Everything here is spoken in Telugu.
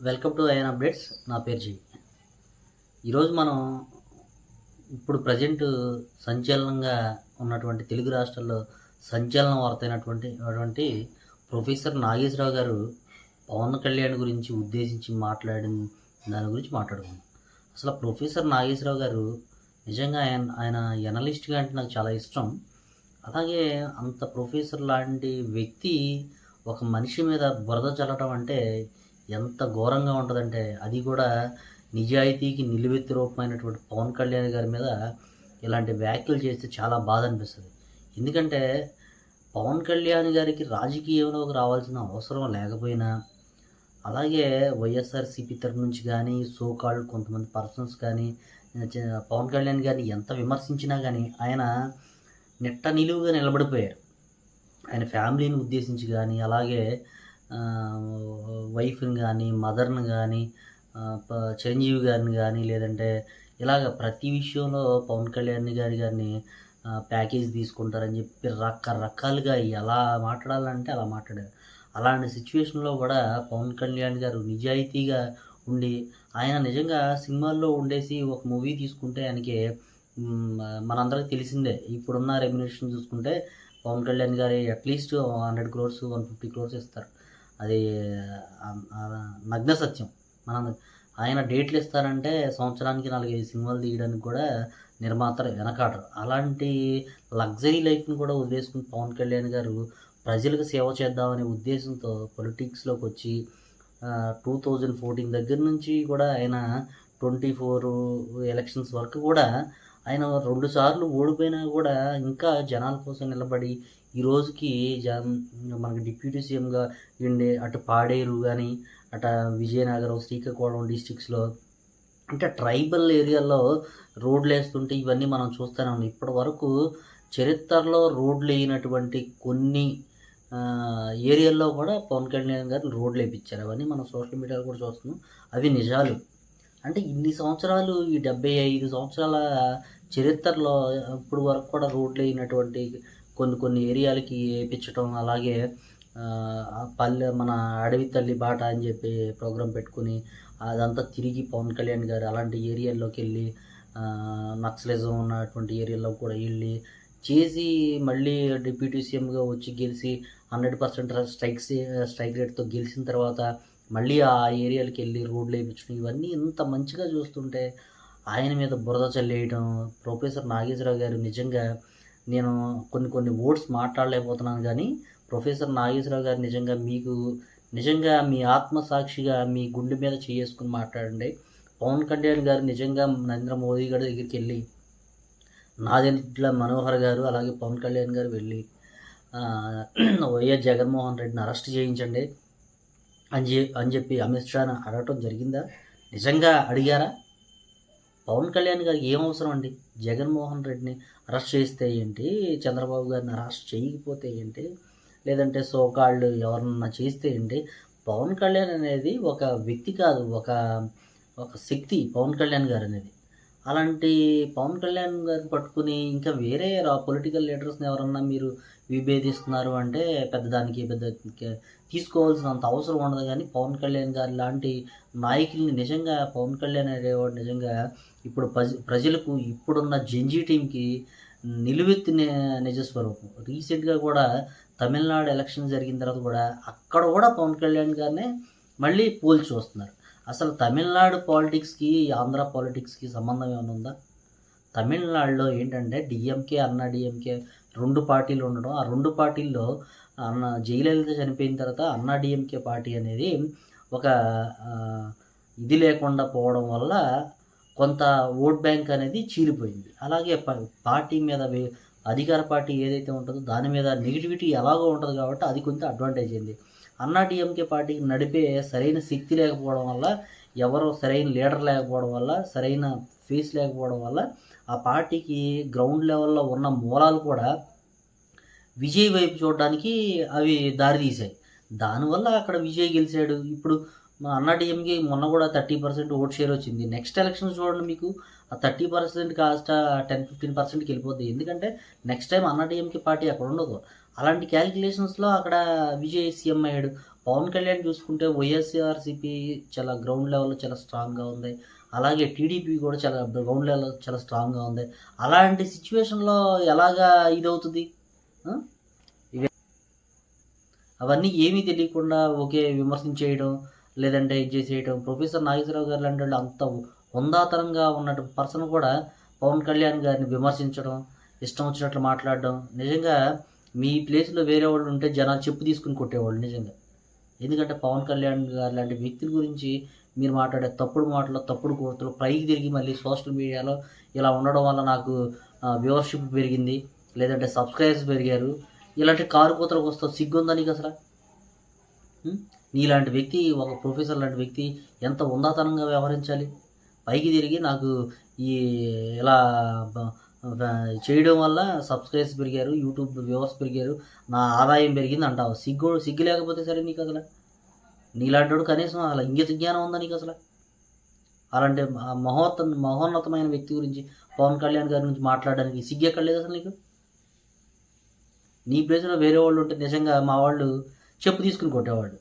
Welcome to IN updates. నా పేరు జీ. ఈరోజు మనం ఇప్పుడు ప్రజెంట్ సంచలనంగా ఉన్నటువంటి తెలుగు రాష్ట్రాల్లో సంచలన వార్త అయినటువంటి ప్రొఫెసర్ నాగేశ్వరరావు గారు పవన్ కళ్యాణ్ గురించి ఉద్దేశించి మాట్లాడిన దాని గురించి మాట్లాడుకుందాం. అసలు ప్రొఫెసర్ నాగేశ్వరరావు గారు నిజంగా ఆయన ఎనలిస్ట్గా అంటే నాకు చాలా ఇష్టం. అలాగే అంత ప్రొఫెసర్ లాంటి వ్యక్తి ఒక మనిషి మీద బురద చల్లటం అంటే ఎంత ఘోరంగా ఉంటుందంటే, అది కూడా నిజాయితీకి నిలువెత్తు రూపమైనటువంటి పవన్ కళ్యాణ్ గారి మీద ఇలాంటి వ్యాఖ్యలు చేస్తే చాలా బాధ అనిపిస్తుంది. ఎందుకంటే పవన్ కళ్యాణ్ గారికి రాజకీయంలోకి రావాల్సిన అవసరం లేకపోయినా, అలాగే వైఎస్ఆర్సీపీ తరఫు నుంచి కానీ కాల్డ్ కొంతమంది పర్సన్స్ కానీ పవన్ కళ్యాణ్ గారిని ఎంత విమర్శించినా కానీ ఆయన నిట్ట నిలువుగా నిలబడిపోయారు. ఆయన ఫ్యామిలీని ఉద్దేశించి కానీ, అలాగే వైఫ్ని కానీ, మదర్ని కానీ, చిరంజీవి గారిని కానీ, లేదంటే ఇలాగ ప్రతి విషయంలో పవన్ కళ్యాణ్ గారిని ప్యాకేజ్ తీసుకుంటారని చెప్పి రకరకాలుగా ఎలా మాట్లాడాలంటే అలా మాట్లాడారు. అలాంటి సిచ్యువేషన్లో కూడా పవన్ కళ్యాణ్ గారు నిజాయితీగా ఉండి, ఆయన నిజంగా సినిమాల్లో ఉండేసి ఒక మూవీ తీసుకుంటే ఆయనకి మనందరికీ తెలిసిందే. ఇప్పుడున్న రెమ్యునరేషన్ చూసుకుంటే పవన్ కళ్యాణ్ గారి అట్లీస్ట్ 100 crores 150 crores ఇస్తారు. అది నగ్న సత్యం. మనం ఆయన డేట్లు ఇస్తారంటే సంవత్సరానికి 4-5 సినిమాలు తీయడానికి కూడా నిర్మాతలు వెనకాడరు. అలాంటి లగ్జరీ లైఫ్ని కూడా వదిలేసుకుని పవన్ కళ్యాణ్ గారు ప్రజలకు సేవ చేద్దామనే ఉద్దేశంతో పొలిటిక్స్లోకి వచ్చి 2014 దగ్గర నుంచి కూడా ఆయన 24 ఎలక్షన్స్ వరకు కూడా ఆయన 2 సార్లు ఓడిపోయినా కూడా ఇంకా జనాల కోసం నిలబడి ఈ రోజుకి మనకి డిప్యూటీ సీఎంగా ఉండే అటు పాడేరు కానీ, అటు విజయనగరం, శ్రీకాకుళం డిస్ట్రిక్ట్స్లో అంటే ట్రైబల్ ఏరియాల్లో రోడ్లు వేస్తుంటే ఇవన్నీ మనం చూస్తూనే ఉన్నాం. ఇప్పటి వరకు చరిత్రలో రోడ్లు వేయనటువంటి కొన్ని ఏరియాల్లో కూడా పవన్ కళ్యాణ్ గారు రోడ్లు వేయించారు. అవన్నీ మనం సోషల్ మీడియాలో కూడా చూస్తున్నాం. అవి నిజాలు. అంటే ఇన్ని సంవత్సరాలు, ఈ 75 సంవత్సరాల చరిత్రలో ఇప్పుడు వరకు కూడా రోడ్లు అయినటువంటి కొన్ని ఏరియాలకి వేయించడం, అలాగే మన అడవి తల్లి బాట అని చెప్పి ప్రోగ్రాం పెట్టుకుని అదంతా తిరిగి పవన్ కళ్యాణ్ గారు అలాంటి ఏరియాల్లోకి వెళ్ళి నక్సలిజం ఉన్నటువంటి ఏరియాలో కూడా వెళ్ళి చేసి మళ్ళీ డిప్యూటీ సీఎంగా వచ్చి గెలిచి 100% స్ట్రైక్ రేట్తో గెలిచిన తర్వాత మళ్ళీ ఆ ఏరియాలకు వెళ్ళి రోడ్లు వేయించడం, ఇవన్నీ ఇంత మంచిగా చూస్తుంటే ఆయన మీద బురద చల్లేయడం. ప్రొఫెసర్ నాగేశ్వరరావు గారు నిజంగా నేను కొన్ని వర్డ్స్ మాట్లాడలేకపోతున్నాను, కానీ ప్రొఫెసర్ నాగేశ్వరరావు గారు నిజంగా మీ ఆత్మసాక్షిగా మీ గుండె మీద చేసుకుని మాట్లాడండి. పవన్ కళ్యాణ్ గారు నిజంగా నరేంద్ర మోదీ గారి దగ్గరికి వెళ్ళి, నాదెండ్ల మనోహర్ గారు అలాగే పవన్ కళ్యాణ్ గారు వెళ్ళి వైఎస్ జగన్మోహన్ రెడ్డిని అరెస్ట్ చేయించండి అని చెప్పి అమిత్ షాను అడగటం జరిగిందా? నిజంగా అడిగారా? పవన్ కళ్యాణ్ గారికి ఏం అవసరం అండి? జగన్మోహన్ రెడ్డిని అరెస్ట్ చేస్తే ఏంటి, చంద్రబాబు గారిని అరెస్ట్ చేయకపోతే ఏంటి, లేదంటే సోకాళ్ళు ఎవరన్నా చేస్తే ఏంటి? పవన్ కళ్యాణ్ అనేది ఒక వ్యక్తి కాదు, ఒక శక్తి పవన్ కళ్యాణ్ గారు అనేది. అలాంటి పవన్ కళ్యాణ్ గారిని పట్టుకుని ఇంకా వేరే పొలిటికల్ లీడర్స్ని ఎవరన్నా మీరు విభేదిస్తున్నారు అంటే పెద్ద తీసుకోవాల్సినంత అవసరం ఉండదు. కానీ పవన్ కళ్యాణ్ గారు లాంటి నాయకుల్ని నిజంగా పవన్ కళ్యాణ్ అనేవాడు నిజంగా ఇప్పుడు ప్రజలకు ఇప్పుడున్న జెన్జీ టీంకి నిలువెత్తి నిజస్వరూపం. రీసెంట్గా కూడా తమిళనాడు ఎలక్షన్ జరిగిన తర్వాత కూడా అక్కడ కూడా పవన్ కళ్యాణ్ గారినే మళ్ళీ పోల్చి వస్తున్నారు. అసలు తమిళనాడు పాలిటిక్స్కి ఆంధ్ర పాలిటిక్స్కి సంబంధం ఏమైనా ఉందా? తమిళనాడులో ఏంటంటే డిఎంకే, అన్నా డిఎంకే 2 పార్టీలు ఉండడం, ఆ 2 పార్టీల్లో జయలలిత చనిపోయిన తర్వాత అన్నా డిఎంకే పార్టీ అనేది ఒక ఇది లేకుండా పోవడం వల్ల కొంత ఓట్ బ్యాంక్ అనేది చీలిపోయింది. అలాగే పార్టీ మీద అధికార పార్టీ ఏదైతే ఉంటుందో దాని మీద నెగిటివిటీ ఎలాగో ఉంటుంది కాబట్టి అది కొంత అడ్వాంటేజ్ అయింది. అన్నా డిఎంకే పార్టీకి నడిపే సరైన శక్తి లేకపోవడం వల్ల, ఎవరో సరైన లీడర్ లేకపోవడం వల్ల, సరైన ఫేస్ లేకపోవడం వల్ల ఆ పార్టీకి గ్రౌండ్ లెవెల్లో ఉన్న మూలాలు కూడా విజయ్ వైపు చూడడానికి అవి దారి తీశాయి. దానివల్ల అక్కడ విజయ్ గెలిచాడు. ఇప్పుడు అన్నా డిఎంకే మొన్న కూడా 30% ఓట్ షేర్ వచ్చింది. నెక్స్ట్ ఎలక్షన్స్ చూడండి, మీకు ఆ 30% కాస్త 10-15%కి వెళ్ళిపోద్ది. ఎందుకంటే నెక్స్ట్ టైం అన్నా డిఎంకే పార్టీ అక్కడ ఉండదు. అలాంటి క్యాలిక్యులేషన్స్లో అక్కడ విజయ్ సీఎం అయ్యాడు. పవన్ కళ్యాణ్ చూసుకుంటే వైఎస్ఆర్‌సీపీ చాలా గ్రౌండ్ లెవెల్‌లో చాలా స్ట్రాంగ్‌గా ఉంది. అలాగే టీడీపీ కూడా చాలా గ్రౌండ్ లెవెల్‌లో చాలా స్ట్రాంగ్‌గా ఉంది. అలాంటి సిట్యుయేషన్‌లో ఎలాగా ఇదవుతది? ఆ! ఇవే అవన్నీ ఏమీ తెలియకుండా ఓకే విమర్శించేయడం, లేదంటే ఇది చేసేయడం. ప్రొఫెసర్ నాగేశ్వరరావు గారు లాంటోళ్ళు అంత హుందాతనంగా ఉన్నటు పర్సన్ కూడా పవన్ కళ్యాణ్ గారిని విమర్శించడం, ఇష్టం వచ్చినట్లు మాట్లాడడం. నిజంగా మీ ప్లేస్‌లో వేరే వాళ్ళు ఉంటే జనాలు చెప్పు తీసుకొని కొట్టేవాళ్ళు నిజంగా. ఎందుకంటే పవన్ కళ్యాణ్ గారు లాంటి వ్యక్తుల గురించి మీరు మాట్లాడే తప్పుడు మాటలు, తప్పుడు కూతలు పైకి తిరిగి మళ్ళీ సోషల్ మీడియాలో ఇలా ఉండడం వల్ల నాకు వ్యూవర్‌షిప్ పెరిగింది. లేదంటే సబ్‌స్క్రైబర్స్ పెరిగారు. ఇలాంటి కారు కూతలకు వస్తావు సిగ్గుందా నీకసల? హ్మ్. నీలాంటి వ్యక్తి ఒక ప్రొఫెసర్ లాంటి వ్యక్తి ఎంత హుందాతనంగా వ్యవహరించాలి? పైకి తిరిగి నాకు ఈ ఇలా బ బ చేయడం వల్ల సబ్‌స్క్రైబర్స్ పెరిగారు. యూట్యూబ్ వ్యూవర్స్ పెరిగారు. నా ఆదాయం పెరిగింది అంటావు. సిగ్గు లేకపోతే సరే నీకసల. నీలాంటోడు కనీసం అలా ఇంగిత జ్ఞానం ఉందా నీకసల? అలాంటి మహోన్నతమైన వ్యక్తి గురించి పవన్ కళ్యాణ్ గారి గురించి మాట్లాడడానికి సిగ్గెక్కడ లేదసలు నీకు? నీ ప్లేస్‌లో వేరే వాళ్ళుంటే నిజంగా మా వాళ్ళు చెప్పు తీసుకొని కొట్టేవాళ్ళు.